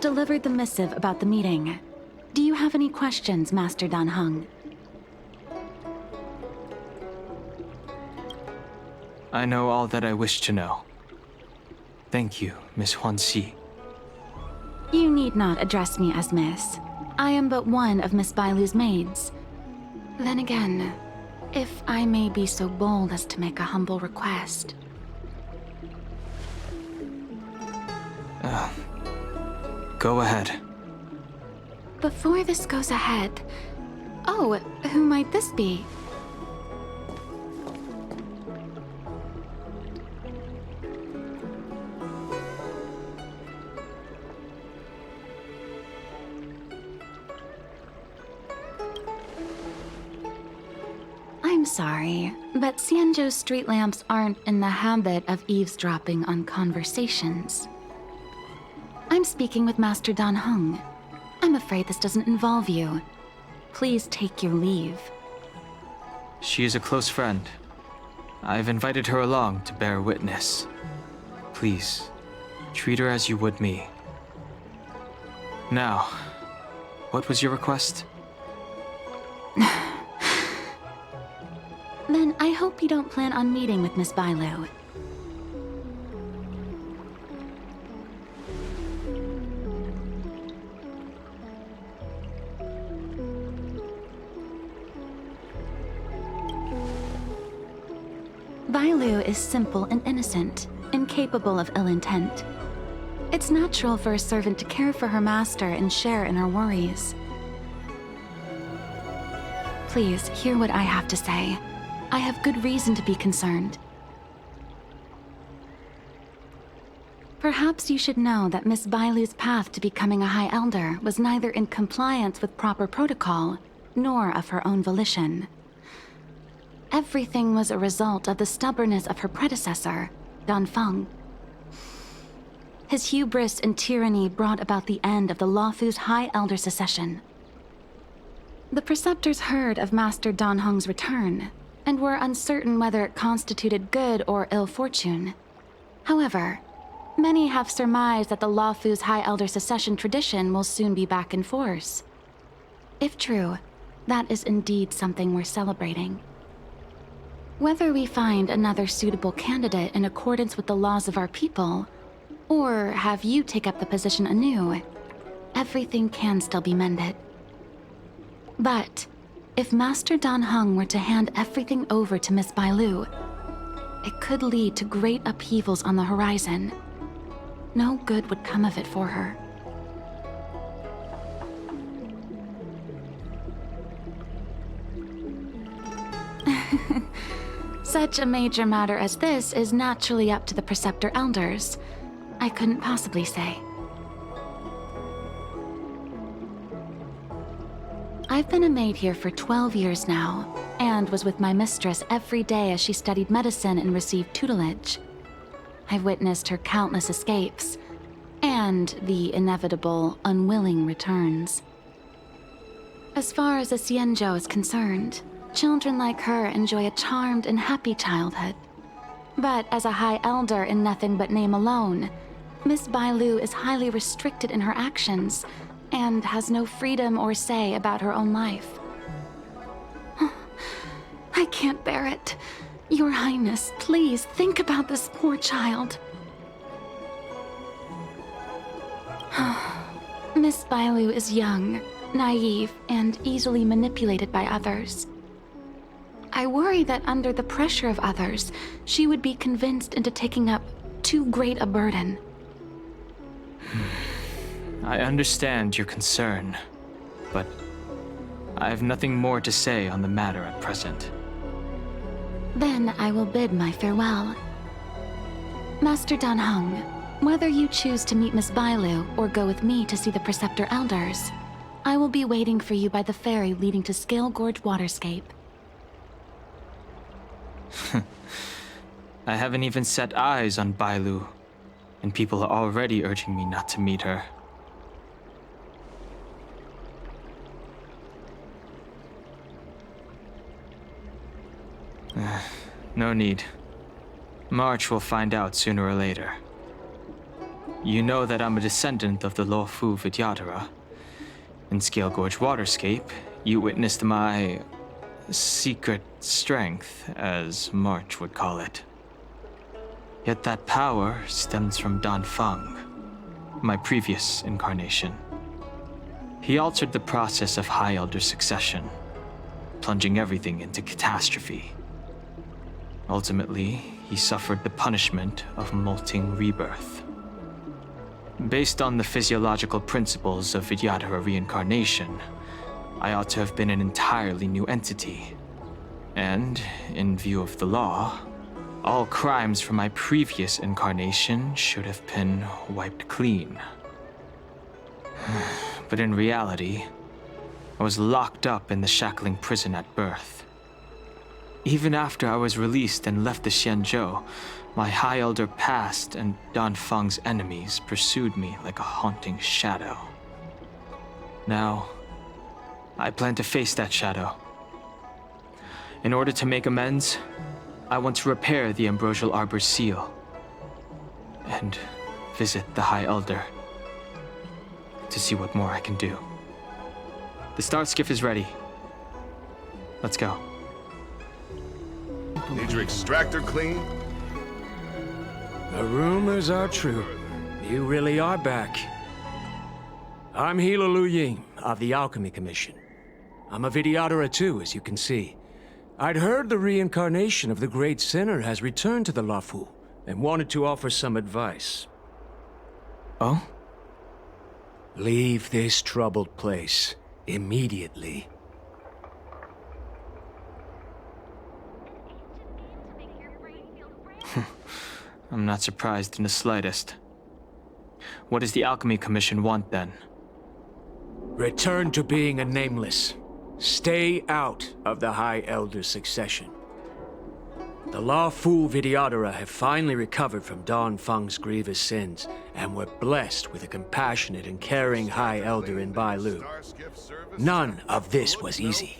delivered the missive about the meeting. Do you have any questions, Master Danheng? I know all that I wish to know. Thank you, Miss Huanxi. You need not address me as Miss. I am but one of Miss Bailu's maids. Then again, if I may be so bold as to make a humble request. Go ahead. Before this goes ahead... Oh, who might this be? I'm sorry, but Xianzhou's street lamps aren't in the habit of eavesdropping on conversations. I'm speaking with Master Danheng. I'm afraid this doesn't involve you. Please take your leave. She is a close friend. I've invited her along to bear witness. Please, treat her as you would me. Now, what was your request? Then I hope you don't plan on meeting with Miss Bailu. Bailu is simple and innocent, incapable of ill intent. It's natural for a servant to care for her master and share in her worries. Please, hear what I have to say. I have good reason to be concerned. Perhaps you should know that Miss Bailu's path to becoming a High Elder was neither in compliance with proper protocol, nor of her own volition. Everything was a result of the stubbornness of her predecessor, Danfeng. His hubris and tyranny brought about the end of the Luofu's High Elder succession. The preceptors heard of Master Danheng's return, and were uncertain whether it constituted good or ill fortune. However, many have surmised that the Luofu's High Elder succession tradition will soon be back in force. If true, that is indeed something worth celebrating. Whether we find another suitable candidate in accordance with the laws of our people, or have you take up the position anew, everything can still be mended. But if Master Danheng were to hand everything over to Miss Bailu, it could lead to great upheavals on the horizon. No good would come of it for her. Such a major matter as this is naturally up to the Preceptor Elders. I couldn't possibly say. I've been a maid here for 12 years now, and was with my mistress every day as she studied medicine and received tutelage. I've witnessed her countless escapes, and the inevitable, unwilling returns. As far as a Xianzhou is concerned, children like her enjoy a charmed and happy childhood. But as a High Elder in nothing but name alone, Miss Bailu is highly restricted in her actions, and has no freedom or say about her own life. I can't bear it. Your Highness, please think about this poor child. Miss Bailu is young, naive, and easily manipulated by others. I worry that under the pressure of others, she would be convinced into taking up too great a burden. I understand your concern, but I have nothing more to say on the matter at present. Then I will bid my farewell. Master Danheng, whether you choose to meet Miss Bailu or go with me to see the Preceptor Elders, I will be waiting for you by the ferry leading to Scale Gorge Waterscape. I haven't even set eyes on Bailu, and people are already urging me not to meet her. No need. March will find out sooner or later. You know that I'm a descendant of the Luofu Vidyadhara. In Scale Gorge Waterscape, you witnessed my secret strength, as March would call it. Yet that power stems from danheng, my previous incarnation. He altered the process of High Elder succession, plunging everything into catastrophe. Ultimately, he suffered the punishment of molting rebirth. Based on the physiological principles of Vidyadhara reincarnation, I ought to have been an entirely new entity. And, in view of the law, all crimes from my previous incarnation should have been wiped clean. But in reality, I was locked up in the shackling prison at birth. Even after I was released and left the Xianzhou, my High Elder past and Danfeng's enemies pursued me like a haunting shadow. Now, I plan to face that shadow. In order to make amends, I want to repair the Ambrosial Arbor's seal and visit the High Elder to see what more I can do. The star skiff is ready. Let's go. Need your extractor clean? The rumors are true. You really are back. I'm Hila Lu Ying of the Alchemy Commission. I'm a Vidyadhara too, as you can see. I'd heard the reincarnation of the Great Sinner has returned to the Luofu and wanted to offer some advice. Oh? Leave this troubled place immediately. I'm not surprised in the slightest. What does the Alchemy Commission want then? Return to being a nameless. Stay out of the High Elder succession. The Luofu Vidyadhara have finally recovered from Danfeng's grievous sins, and were blessed with a compassionate and caring High Elder in Bailu. None of this was easy.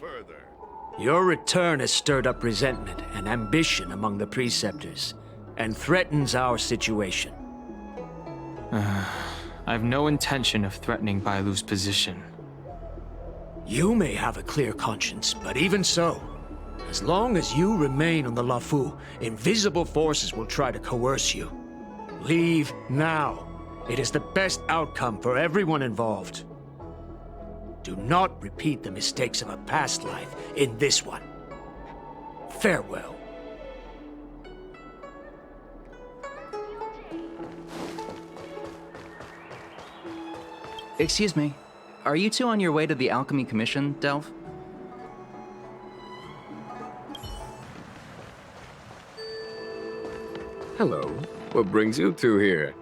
Your return has stirred up resentment and ambition among the preceptors, and threatens our situation. I've no intention of threatening Bailu's position. You may have a clear conscience, but even so, as long as you remain on the Luofu, invisible forces will try to coerce you. Leave now. It is the best outcome for everyone involved. Do not repeat the mistakes of a past life in this one. Farewell. Excuse me. Are you two on your way to the Alchemy Commission, Delve? Hello. What brings you two here?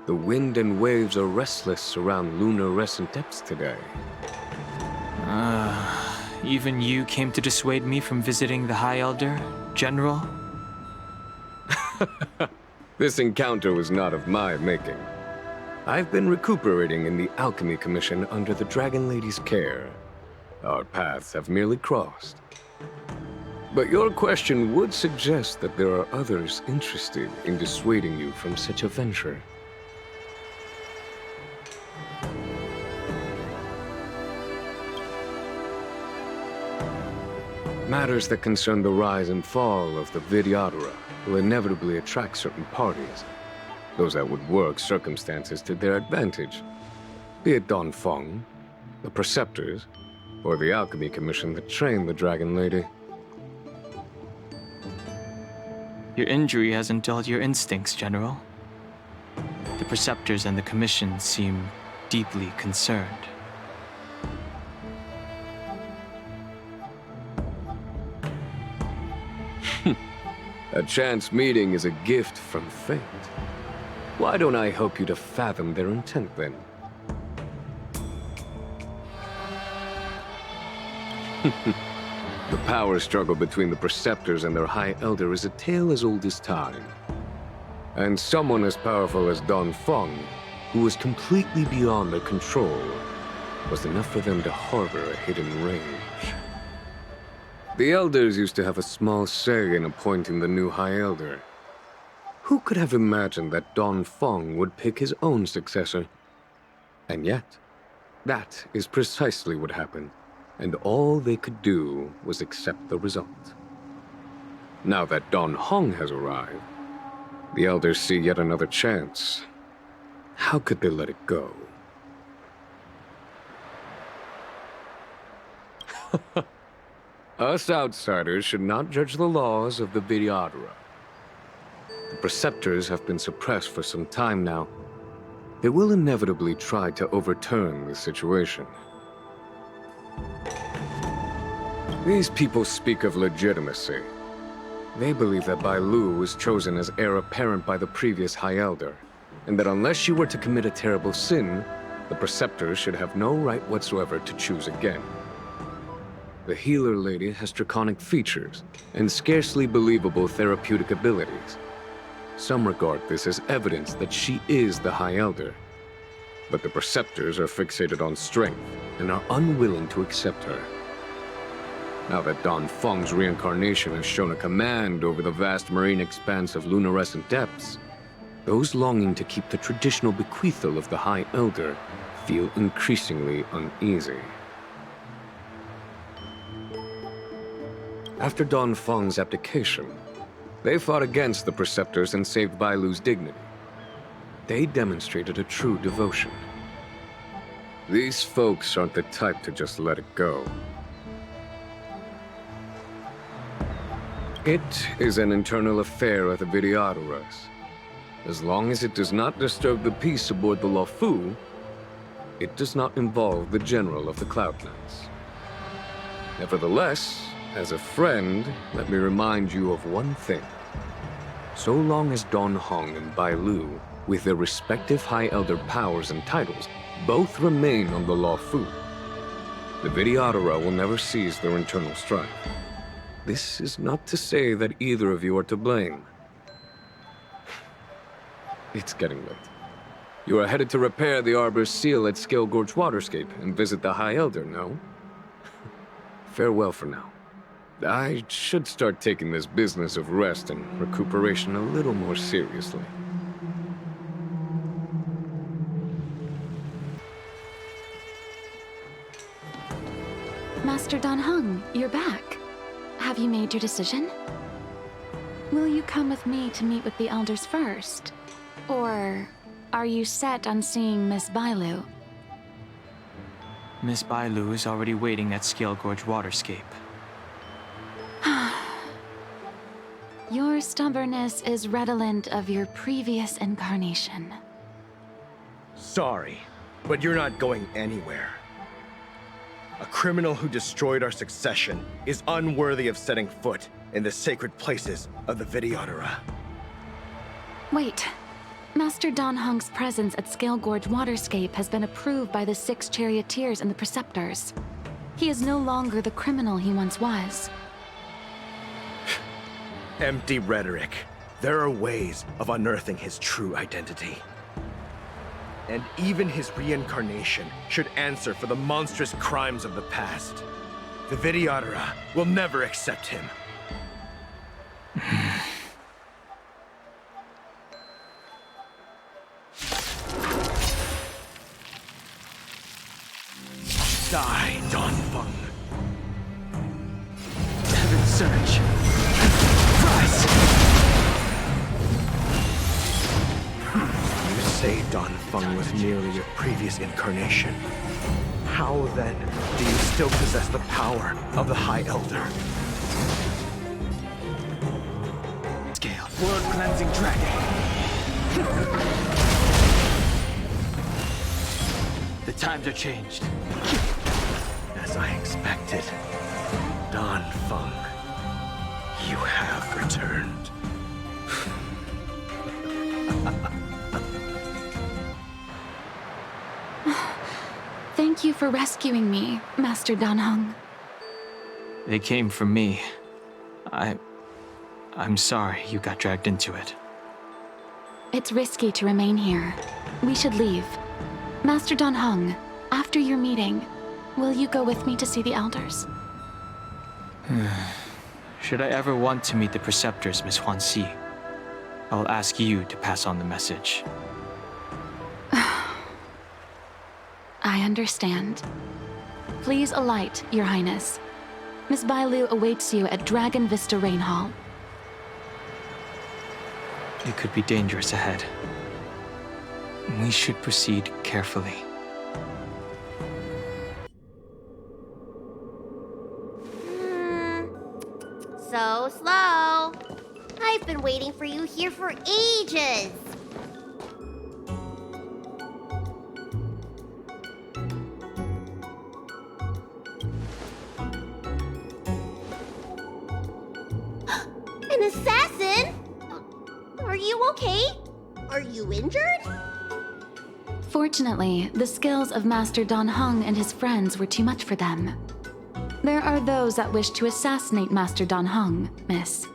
The wind and waves are restless around lunar-rescent depths today. Even you came to dissuade me from visiting the High Elder, General? This encounter was not of my making. I've been recuperating in the Alchemy Commission under the Dragon Lady's care. Our paths have merely crossed. But your question would suggest that there are others interested in dissuading you from such a venture. Matters that concern the rise and fall of the Vidyadhara will inevitably attract certain parties. Those that would work circumstances to their advantage. Be it Danfeng, the Preceptors, or the Alchemy Commission that trained the Dragon Lady. Your injury hasn't dulled your instincts, General. The Preceptors and the Commission seem deeply concerned. A chance meeting is a gift from fate. Why don't I help you to fathom their intent, then? The power struggle between the Preceptors and their High Elder is a tale as old as time. And someone as powerful as Danfeng, who was completely beyond their control, was enough for them to harbor a hidden range. The Elders used to have a small say in appointing the new High Elder. Who could have imagined that Danheng would pick his own successor? And yet, that is precisely what happened, and all they could do was accept the result. Now that Danheng has arrived, the elders see yet another chance. How could they let it go? Us outsiders should not judge the laws of the Vidyadhara. The preceptors have been suppressed for some time now. They will inevitably try to overturn the situation. These people speak of legitimacy. They believe that Bailu was chosen as heir apparent by the previous High Elder, and that unless she were to commit a terrible sin, the preceptors should have no right whatsoever to choose again. The healer lady has draconic features and scarcely believable therapeutic abilities. Some regard this as evidence that she is the High Elder, but the preceptors are fixated on strength and are unwilling to accept her. Now that Danheng's reincarnation has shown a command over the vast marine expanse of luminescent depths, those longing to keep the traditional bequeathal of the High Elder feel increasingly uneasy. After Danheng's abdication, they fought against the preceptors and saved Bailu's dignity. They demonstrated a true devotion. These folks aren't the type to just let it go. It is an internal affair of the Vidyadharas. As long as it does not disturb the peace aboard the Luofu, it does not involve the general of the Cloudlands. Nevertheless, as a friend, let me remind you of one thing. So long as Danheng and Bailu, with their respective High Elder powers and titles, both remain on the Luofu, the Vidyadhara will never cease their internal strife. This is not to say that either of you are to blame. It's getting late. You are headed to repair the Arbor's seal at Scale Gorge Waterscape and visit the High Elder, no? Farewell for now. I should start taking this business of rest and recuperation a little more seriously. Master Danheng, you're back. Have you made your decision? Will you come with me to meet with the elders first? Or are you set on seeing Miss Bailu? Miss Bailu is already waiting at Scale Gorge Waterscape. Your stubbornness is redolent of your previous incarnation. Sorry, but you're not going anywhere. A criminal who destroyed our succession is unworthy of setting foot in the sacred places of the Vidyadhara. Wait. Master Danheng's presence at Scale Gorge Waterscape has been approved by the 6 charioteers and the preceptors. He is no longer the criminal he once was. Empty rhetoric. There are ways of unearthing his true identity. And even his reincarnation should answer for the monstrous crimes of the past. The Vidyadhara will never accept him. Die, Danheng. Heaven surge. Rise! You say Danheng was merely your previous incarnation. How then do you still possess the power of the High Elder? Scale. Blood-cleansing dragon. The times are changed. As I expected, Danheng, you have returned. Thank you for rescuing me, Master Danheng. They came for me. I'm sorry you got dragged into it. It's risky to remain here. We should leave. Master Danheng, after your meeting, will you go with me to see the elders? Should I ever want to meet the preceptors, Miss Huanxi? I'll ask you to pass on the message. I understand. Please alight, Your Highness. Miss Bailu awaits you at Dragon Vista Rain Hall. It could be dangerous ahead. We should proceed carefully. So slow. I've been waiting for you here for ages. An assassin? Are you okay? Are you injured? Fortunately, the skills of Master Danheng and his friends were too much for them. There are those that wish to assassinate Master Danheng, Miss.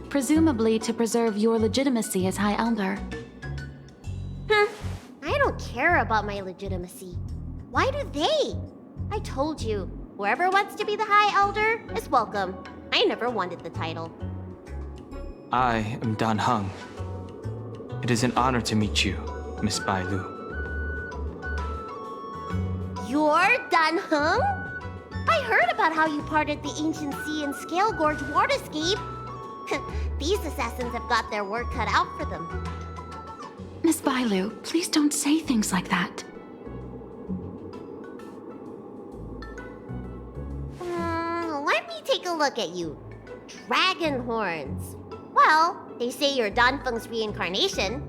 Presumably to preserve your legitimacy as High Elder. I don't care about my legitimacy. Why do they? I told you, whoever wants to be the High Elder is welcome. I never wanted the title. I am Danheng. It is an honor to meet you, Miss Bailu. You're danheng? I heard about how you parted the ancient sea and Scale Gorge waterscape. These assassins have got their work cut out for them. Miss Bailu, please don't say things like that. Let me take a look at you. Dragon horns. Well, they say you're Danfeng's reincarnation.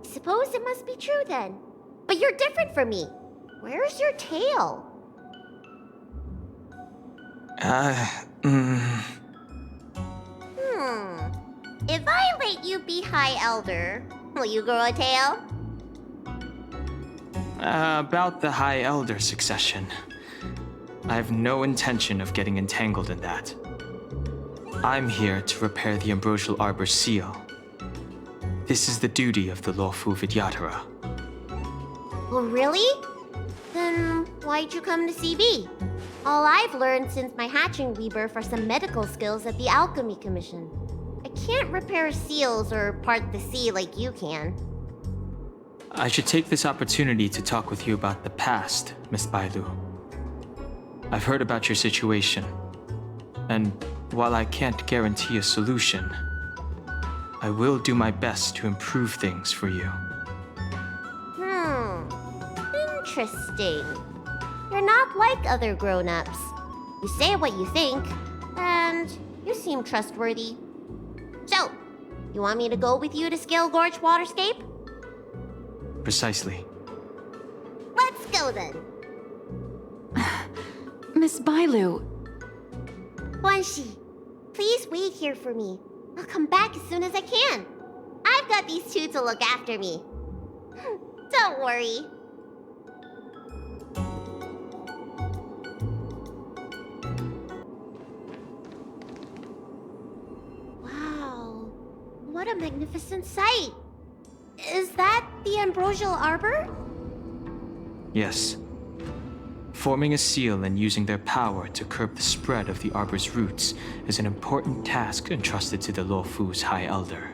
Suppose it must be true then. But you're different from me. Where's your tail? If I let you be High Elder, will you grow a tail? About the High Elder succession. I have no intention of getting entangled in that. I'm here to repair the Ambrosial Arbor's seal. This is the duty of the lawful Vidyadhara. Oh, really? Then why'd you come to CB? All I've learned since my hatching rebirth are some medical skills at the Alchemy Commission. I can't repair seals or part the sea like you can. I should take this opportunity to talk with you about the past, Miss Bailu. I've heard about your situation, and while I can't guarantee a solution, I will do my best to improve things for you. Interesting. You're not like other grown-ups. You say what you think, and you seem trustworthy. So, you want me to go with you to Scale Gorge Waterscape? Precisely. Let's go then. Miss Bailu, Guanxi, please wait here for me. I'll come back as soon as I can. I've got these two to look after me. Don't worry. Wow, what a magnificent sight. Is that the Ambrosial Arbor? Yes. Forming a seal and using their power to curb the spread of the Arbor's roots is an important task entrusted to the Luofu's High Elder.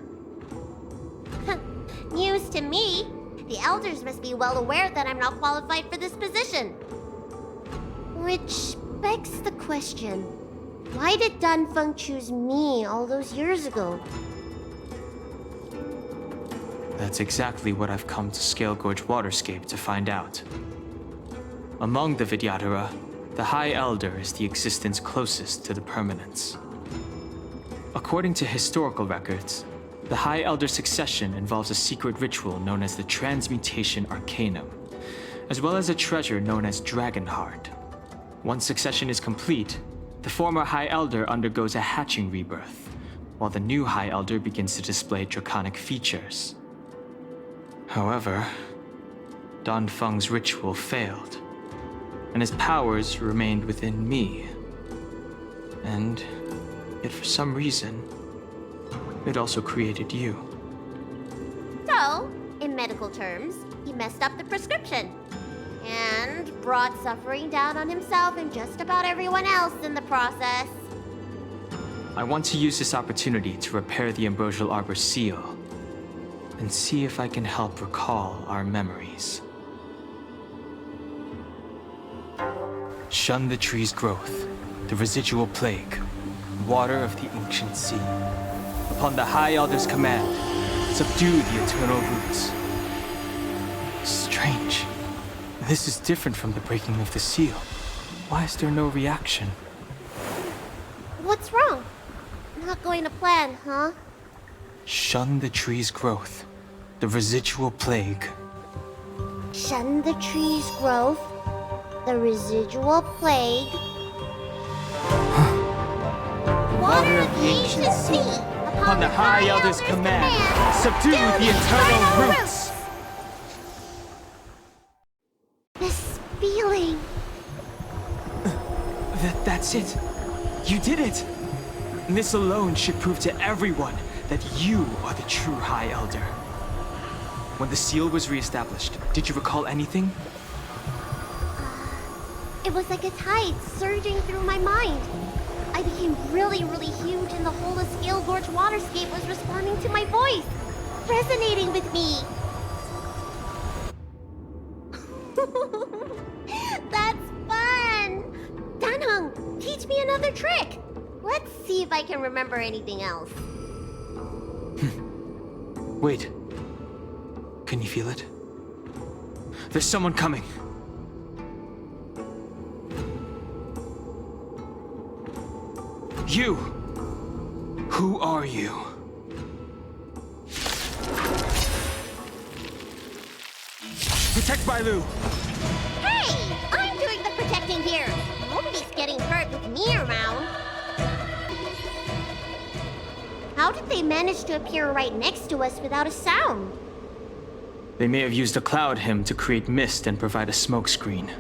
News to me. The elders must be well aware that I'm not qualified for this position. Which begs the question, why did Danfeng choose me all those years ago? That's exactly what I've come to Scale Gorge Waterscape to find out. Among the Vidyadhara, the High Elder is the existence closest to the permanence. According to historical records, the High Elder succession involves a secret ritual known as the Transmutation Arcanum, as well as a treasure known as Dragon Heart. Once succession is complete, the former High Elder undergoes a hatching rebirth, while the new High Elder begins to display draconic features. However, Danfeng's ritual failed, and his powers remained within me. And yet for some reason, it also created you. So, in medical terms, he messed up the prescription. And brought suffering down on himself and just about everyone else in the process. I want to use this opportunity to repair the Ambrosial Arbor's seal, and see if I can help recall our memories. Shun the tree's growth, the residual plague, water of the ancient sea. Upon the High Elder's command, subdue the eternal roots. Strange. This is different from the breaking of the seal. Why is there no reaction? What's wrong? Not going to plan, huh? Shun the tree's growth, the residual plague. Shun the tree's growth, the residual plague. Water of the ancient sea. Upon the High Elder's command, subdue the eternal roots. This feeling. That's it. You did it. This alone should prove to everyone that you are the true High Elder. When the seal was reestablished, did you recall anything? It was like a tide surging through my mind. I became really huge, and the whole of Scale Gorge waterscape was responding to my voice, resonating with me. That's fun! Danheng, teach me another trick. Let's see if I can remember anything else. Wait. Can you feel it? There's someone coming. You! Who are you? Protect Bailu! Hey! I'm doing the protecting here! Nobody's getting hurt with me around. How did they manage to appear right next to us without a sound? They may have used a cloud hymn to create mist and provide a smoke screen.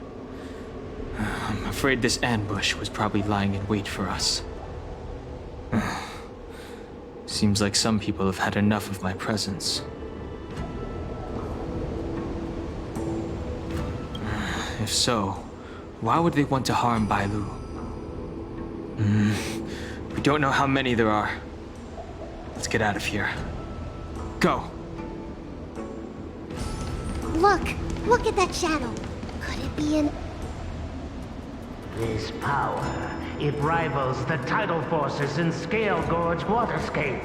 I'm afraid this ambush was probably lying in wait for us. Seems like some people have had enough of my presence. If so, why would they want to harm Bailu? We don't know how many there are. Let's get out of here. Go! Look at that shadow. Could it be an... This power, it rivals the tidal forces in Scale Gorge waterscape.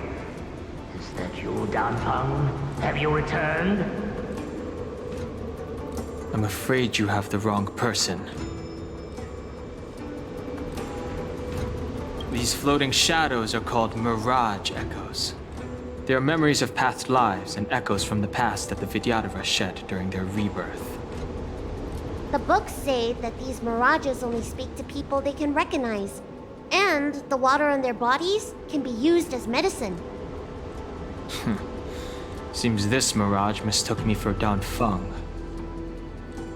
Is that you, Danheng? Have you returned? I'm afraid you have the wrong person. These floating shadows are called mirage echoes. They are memories of past lives and echoes from the past that the Vidyadhara shed during their rebirth. The books say that these mirages only speak to people they can recognize. And the water in their bodies can be used as medicine. Seems this mirage mistook me for Danheng.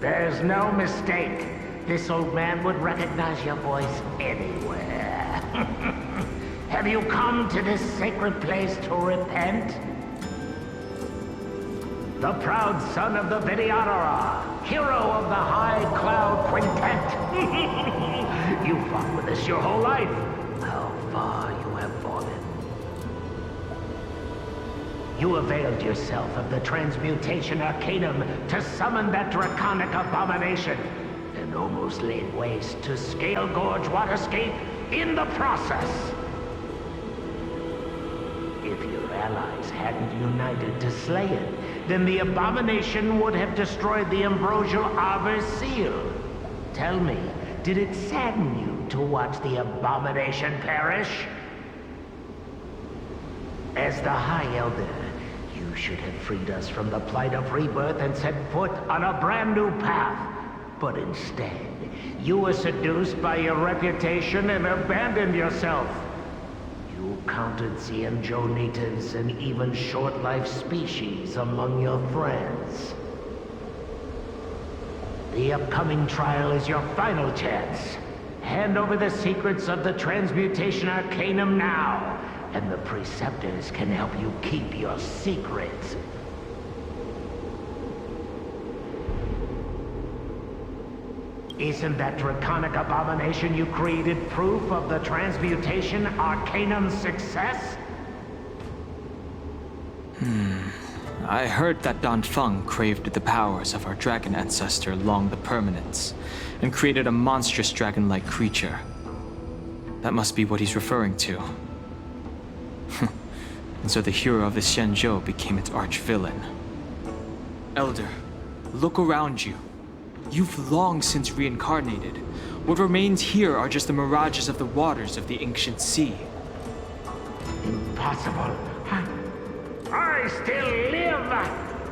There's no mistake. This old man would recognize your voice anywhere. Have you come to this sacred place to repent? The proud son of the Vidyadhara, hero of the High Cloud Quintet. You fought with us your whole life. How far you have fallen. You availed yourself of the Transmutation Arcanum to summon that draconic abomination, and almost laid waste to Scale Gorge waterscape in the process. If your allies hadn't united to slay it, then the abomination would have destroyed the Ambrosial Arbor's seal. Tell me, did it sadden you to watch the abomination perish? As the High Elder, you should have freed us from the plight of rebirth and set foot on a brand new path. But instead, you were seduced by your reputation and abandoned yourself. You counted Xianzhou and even short-life species among your friends. The upcoming trial is your final chance. Hand over the secrets of the Transmutation Arcanum now, and the Preceptors can help you keep your secrets. Isn't that draconic abomination you created proof of the Transmutation Arcanum's success? I heard that Danfeng craved the powers of our dragon ancestor Long the Permanence, and created a monstrous dragon-like creature. That must be what he's referring to. And so the hero of the Xianzhou became its arch-villain. Elder, look around you. You've long since reincarnated. What remains here are just the mirages of the waters of the ancient sea. Impossible. I still live!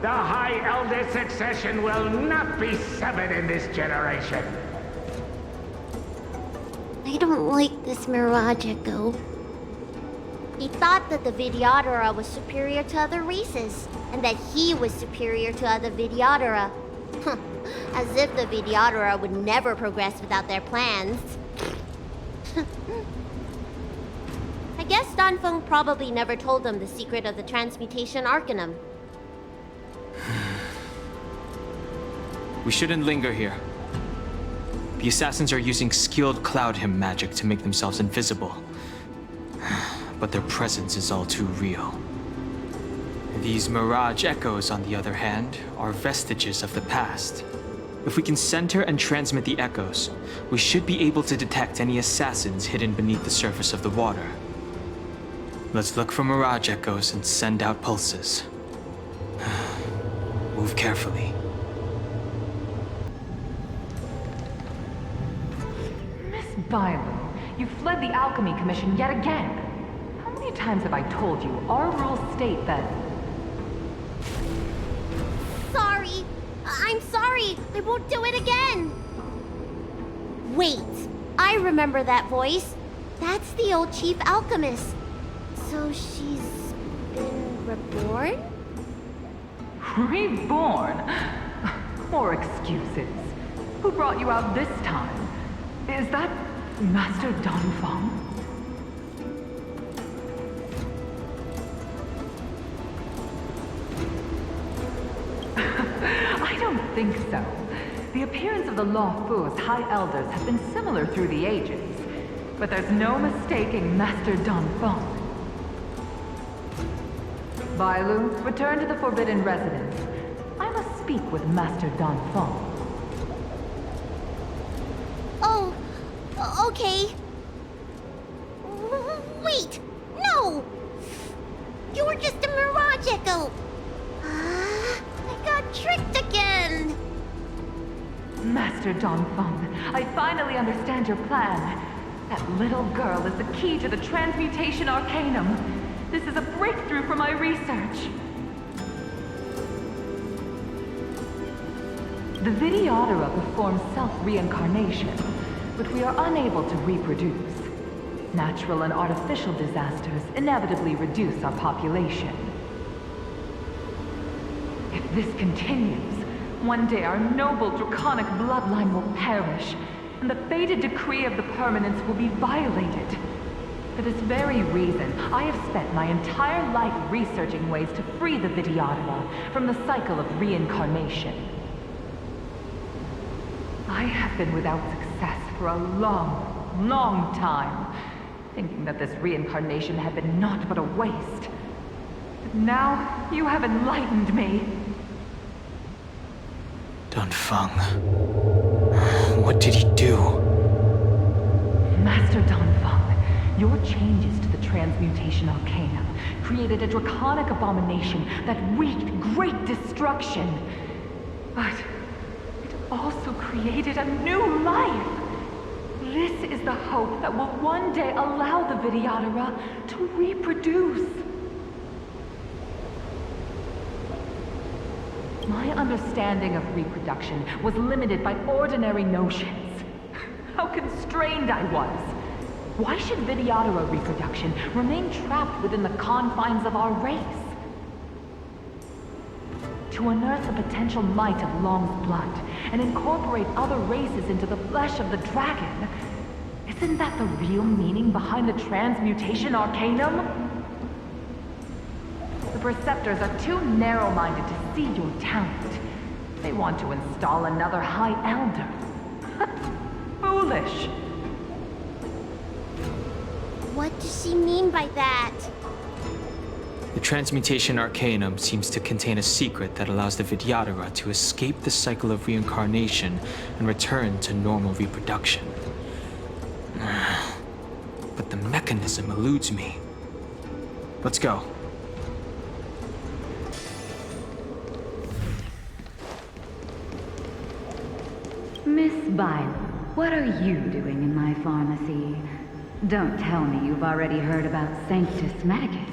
The High Elder succession will not be severed in this generation. I don't like this mirage echo. He thought that the Vidyadhara was superior to other races, and that he was superior to other Vidyadhara. As if the Vidyadhara would never progress without their plans. I guess Danfeng probably never told them the secret of the transmutation arcanum. We shouldn't linger here. The assassins are using skilled cloud hymn magic to make themselves invisible. But their presence is all too real. These mirage echoes, on the other hand, are vestiges of the past. If we can center and transmit the echoes, we should be able to detect any assassins hidden beneath the surface of the water. Let's look for mirage echoes and send out pulses. Move carefully. Miss Bailu, you fled the Alchemy Commission yet again. How many times have I told you our rules state that... Sorry! I'm sorry! I won't do it again! Wait! I remember that voice. That's the old Chief Alchemist. So she's been reborn? Reborn? More excuses. Who brought you out this time? Is that Master Danfeng? I don't think so. The appearance of the Luofu's High Elders have been similar through the ages. But there's no mistaking Master Danfeng. Bailu, return to the Forbidden Residence. I must speak with Master Danfeng. Oh, okay. Wait! No! You were just a mirage echo! I got tricked again! Master Danfeng, I finally understand your plan. That little girl is the key to the transmutation arcanum. This is a breakthrough for my research. The Vidyadhara perform self-reincarnation, but we are unable to reproduce. Natural and artificial disasters inevitably reduce our population. If this continues, one day our noble draconic bloodline will perish, and the fated decree of the permanence will be violated. For this very reason, I have spent my entire life researching ways to free the Vidyadhara from the cycle of reincarnation. I have been without success for a long, long time, thinking that this reincarnation had been naught but a waste. But now, you have enlightened me. Danfeng. What did he do? Master Danfeng, your changes to the transmutation arcanum created a draconic abomination that wreaked great destruction. But it also created a new life. This is the hope that will one day allow the Vidyadhara to reproduce. My understanding of reproduction was limited by ordinary notions. How constrained I was. Why should Vidyadhara reproduction remain trapped within the confines of our race? To unearth the potential might of Long's blood and incorporate other races into the flesh of the dragon, isn't that the real meaning behind the transmutation arcanum? The Preceptors are too narrow-minded to see your talent. They want to install another High Elder. Foolish. What does she mean by that? The transmutation arcanum seems to contain a secret that allows the Vidyadhara to escape the cycle of reincarnation and return to normal reproduction. But the mechanism eludes me. Let's go. Miss Bailu, what are you doing in my pharmacy? Don't tell me you've already heard about Sanctus Medicus.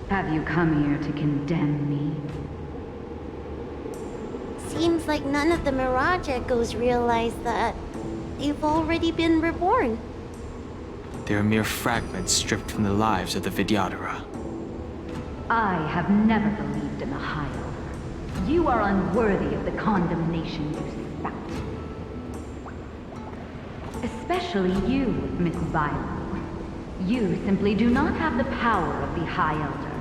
Have you come here to condemn me? Seems like none of the Mirage Echoes realize that they've already been reborn. They are mere fragments stripped from the lives of the Vidyadhara. I have never believed in the High Elder. You are unworthy of the condemnation you spout. Especially you, Miss Bailu. You simply do not have the power of the High Elder,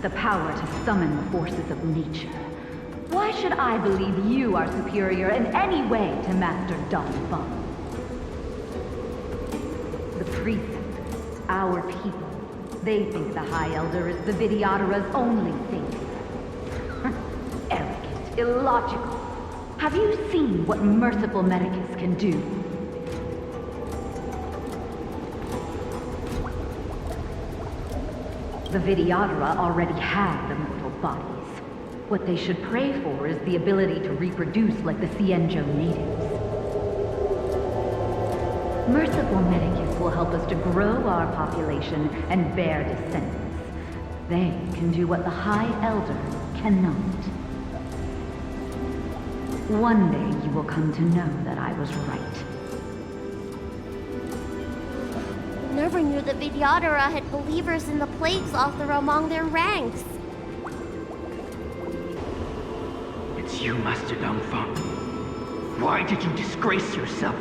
the power to summon the forces of nature. Why should I believe you are superior in any way to Master danheng? The preceptors, our people, they think the High Elder is the Vidyadhara's only savior. Arrogant, illogical. Have you seen what merciful Medicus can do? The Vidyadhara already have the mortal bodies. What they should pray for is the ability to reproduce like the Xianzhou natives. Merciful Medicus will help us to grow our population and bear descendants. They can do what the High Elder cannot. One day you will come to know that I was right. Never knew the Vidyadhara had believers in the Plagues Author among their ranks. It's you, Master danheng. Why did you disgrace yourself?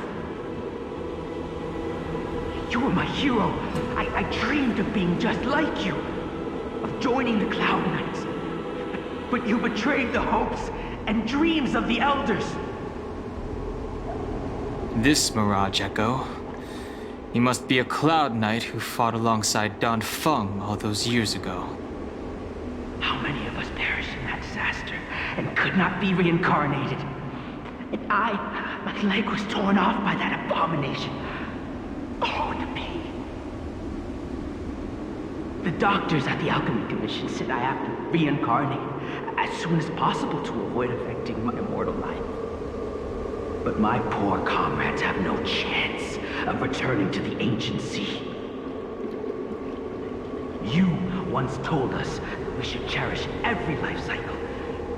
You were my hero. I dreamed of being just like you. Of joining the Cloud Knights. But you betrayed the hopes and dreams of the Elders. This Mirage Echo. He must be a Cloud Knight who fought alongside danheng all those years ago. How many of us perished in that disaster and could not be reincarnated? And my leg was torn off by that abomination. Oh, the pain. The doctors at the Alchemy Commission said I have to reincarnate as soon as possible to avoid affecting my immortal life. But my poor comrades have no chance of returning to the ancient sea. You once told us that we should cherish every life cycle,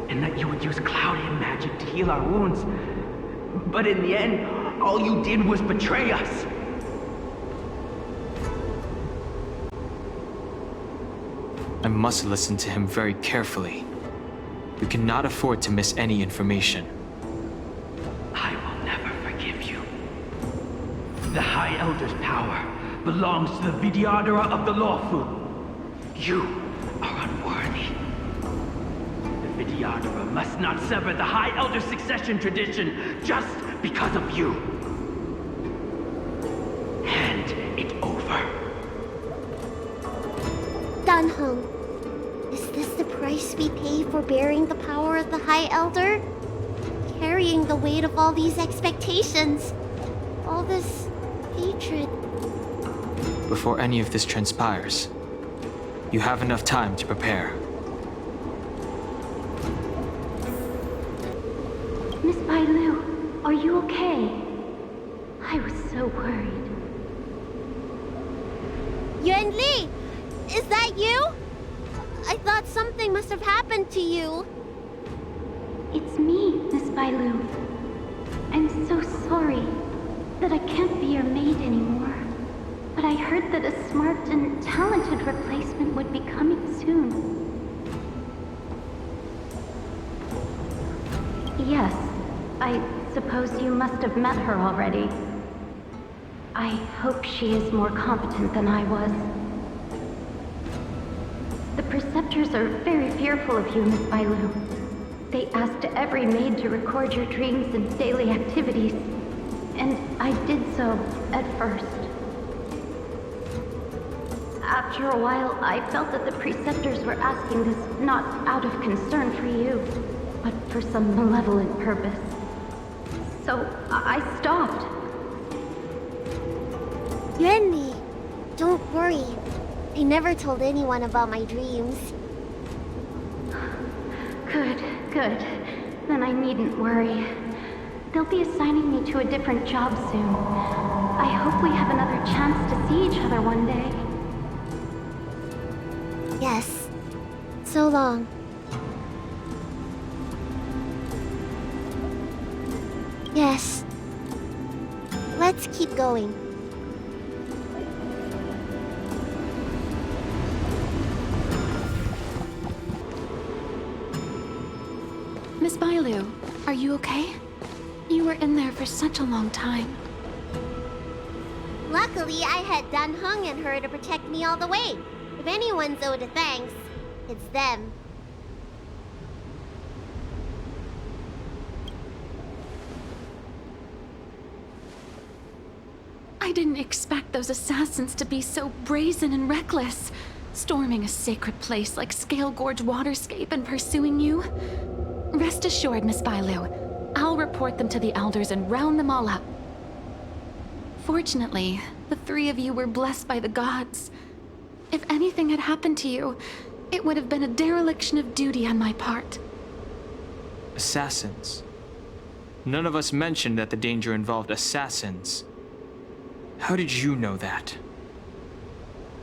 and that you would use Cloudian magic to heal our wounds. But in the end, all you did was betray us. I must listen to him very carefully. We cannot afford to miss any information. I will never forgive you. The High Elder's power belongs to the Vidyadhara of the lawful. You are unworthy. The Vidyadhara must not sever the High Elder's succession tradition just because of you. Hand it over. danheng, is this the price we pay for bearing the power of the High Elder? Carrying the weight of all these expectations. All this hatred. Before any of this transpires, you have enough time to prepare. Miss Bailu, are you okay? I was so worried. Yuan Li! Is that you? I thought something must have happened to you. It's me, Miss Bailu. I'm so sorry that I can't be your maid anymore. But I heard that a smart and talented replacement would be coming soon. Yes, I suppose you must have met her already. I hope she is more competent than I was. The Preceptors are very fearful of you, Miss Bailu. They asked every maid to record your dreams and daily activities, and I did so at first. After a while, I felt that the preceptors were asking this not out of concern for you, but for some malevolent purpose. So I stopped. Yenmi, don't worry. I never told anyone about my dreams. Good. Then I needn't worry. They'll be assigning me to a different job soon. I hope we have another chance to see each other one day. Yes. So long. Yes. Let's keep going. Miss Bailu, are you okay? You were in there for such a long time. Luckily, I had danheng and her to protect me all the way. If anyone's owed a thanks, it's them. I didn't expect those assassins to be so brazen and reckless, storming a sacred place like Scale Gorge Waterscape and pursuing you. Rest assured, Miss Bailu, I'll report them to the elders and round them all up. Fortunately, the three of you were blessed by the gods. If anything had happened to you, it would have been a dereliction of duty on my part. Assassins? None of us mentioned that the danger involved assassins. How did you know that?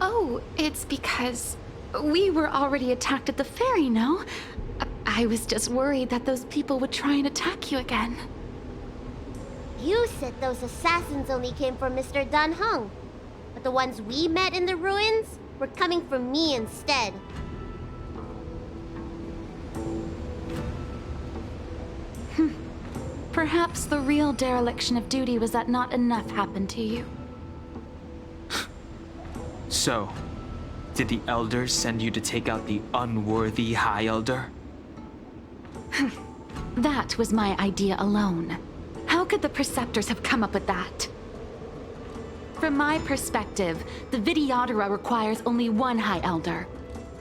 Oh, it's because we were already attacked at the ferry, no? I was just worried that those people would try and attack you again. You said those assassins only came from Mr. danheng, but the ones we met in the ruins were coming from me instead. Perhaps the real dereliction of duty was that not enough happened to you. So, did the elders send you to take out the unworthy High Elder? That was my idea alone. How could the Preceptors have come up with that? From my perspective, the Videodora requires only one High Elder.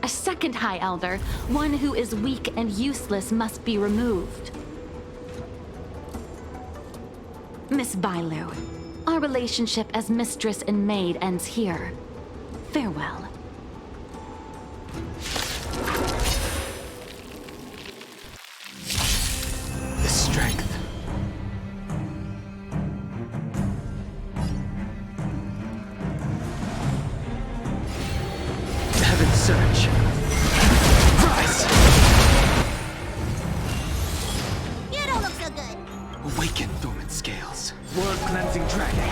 A second High Elder, one who is weak and useless, must be removed. Miss Bailu, our relationship as mistress and maid ends here. Farewell. The strength. Heaven's surge. Rise! You don't look so good. Awaken, dormant scales. World-cleansing dragon.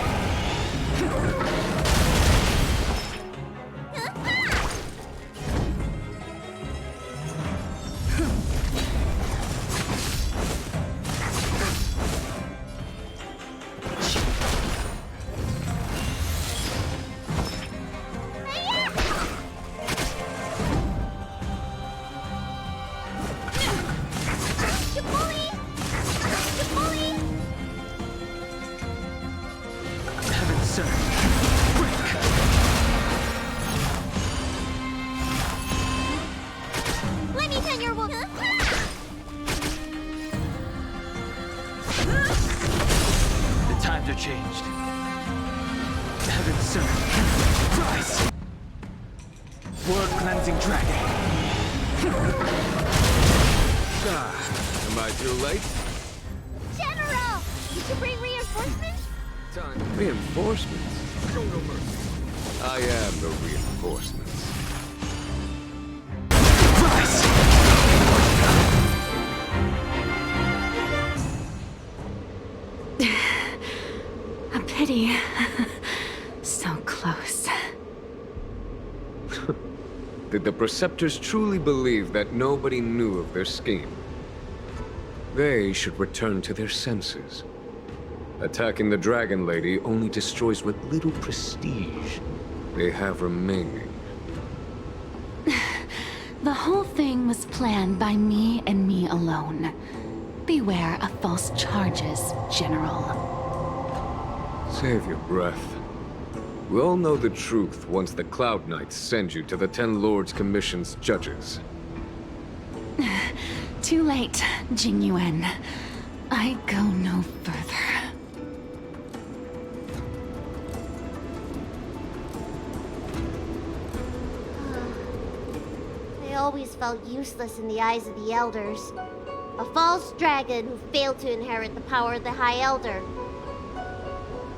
Let me turn your wolf. The times are changed. Heaven's surge. Rise! World-cleansing dragon. Am I too late? General! Did you bring reinforcements? Time. Reinforcements? Show no mercy. I am the reinforcements. Rise! A pity. So close. Did the Preceptors truly believe that nobody knew of their scheme? They should return to their senses. Attacking the Dragon Lady only destroys what little prestige they have remaining. The whole thing was planned by me and me alone. Beware of false charges, General. Save your breath. We'll know the truth once the Cloud Knights send you to the Ten Lords Commission's judges. Too late, Jing Yuan. I go no further. I always felt useless in the eyes of the Elders. A false dragon who failed to inherit the power of the High Elder.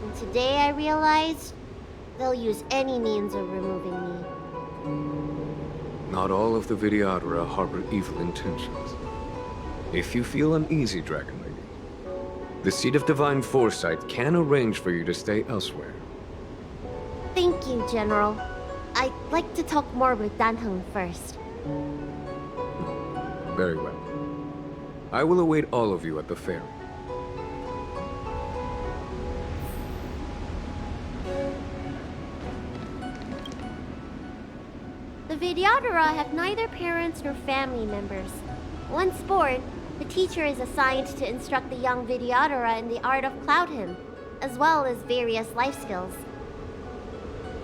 And today I realized they'll use any means of removing me. Not all of the Vidyadhara harbor evil intentions. If you feel uneasy, Dragon Lady, the Seat of Divine Foresight can arrange for you to stay elsewhere. Thank you, General. I'd like to talk more with Danheng first. Very well. I will await all of you at the ferry. The Vidyadhara have neither parents nor family members. Once born, the teacher is assigned to instruct the young Vidyadhara in the art of Cloud Hymn, as well as various life skills.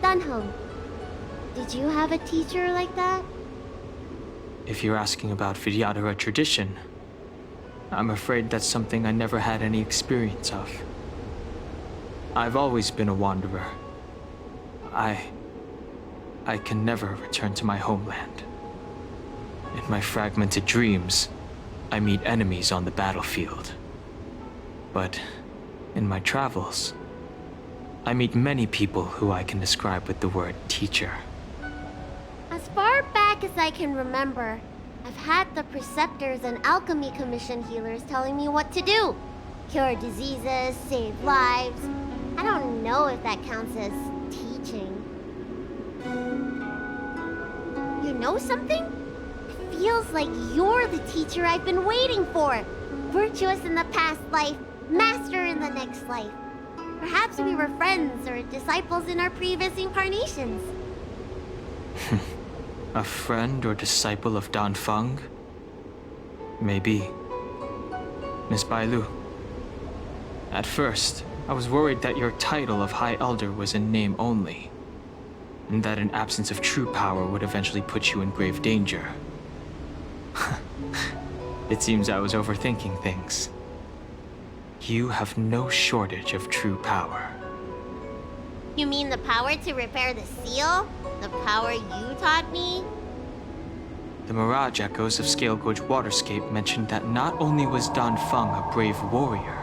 Danheng, did you have a teacher like that? If you're asking about Vidyadhara tradition, I'm afraid that's something I never had any experience of. I've always been a wanderer. I can never return to my homeland. In my fragmented dreams, I meet enemies on the battlefield. But in my travels, I meet many people who I can describe with the word teacher. As far back as I can remember, I've had the Preceptors and Alchemy Commission healers telling me what to do. Cure diseases, save lives. I don't know if that counts as teaching. You know something? It feels like you're the teacher I've been waiting for. Virtuous in the past life, master in the next life. Perhaps we were friends or disciples in our previous incarnations. A friend or disciple of Danfeng? Maybe. Miss Bailu. At first, I was worried that your title of High Elder was in name only, and that an absence of true power would eventually put you in grave danger. It seems I was overthinking things. You have no shortage of true power. You mean the power to repair the seal? The power you taught me? The Mirage Echoes of Scale Gorge Waterscape mentioned that not only was Danfeng a brave warrior,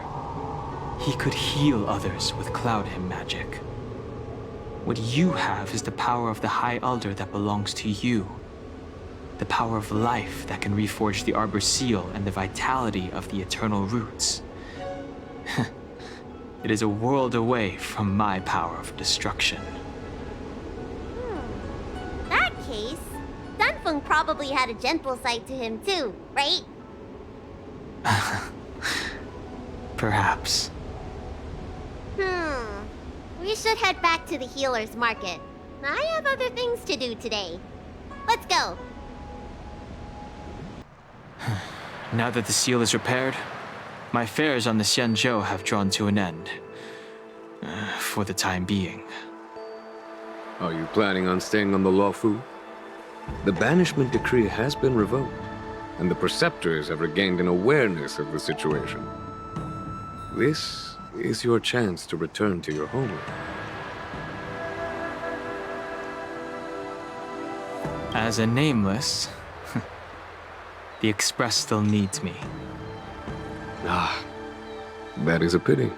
he could heal others with Cloud Hymn magic. What you have is the power of the High Elder that belongs to you. The power of life that can reforge the Arbor Seal and the vitality of the Eternal Roots. It is a world away from my power of destruction. In that case, Danfeng probably had a gentle side to him too, right? Perhaps. We should head back to the healer's market. I have other things to do today. Let's go. Now that the seal is repaired, my affairs on the Xianzhou have drawn to an end. For the time being. Are you planning on staying on the Luofu? The banishment decree has been revoked, and the Preceptors have regained an awareness of the situation. This is your chance to return to your homeland. As a nameless, the Express still needs me. Ah, that is a pity.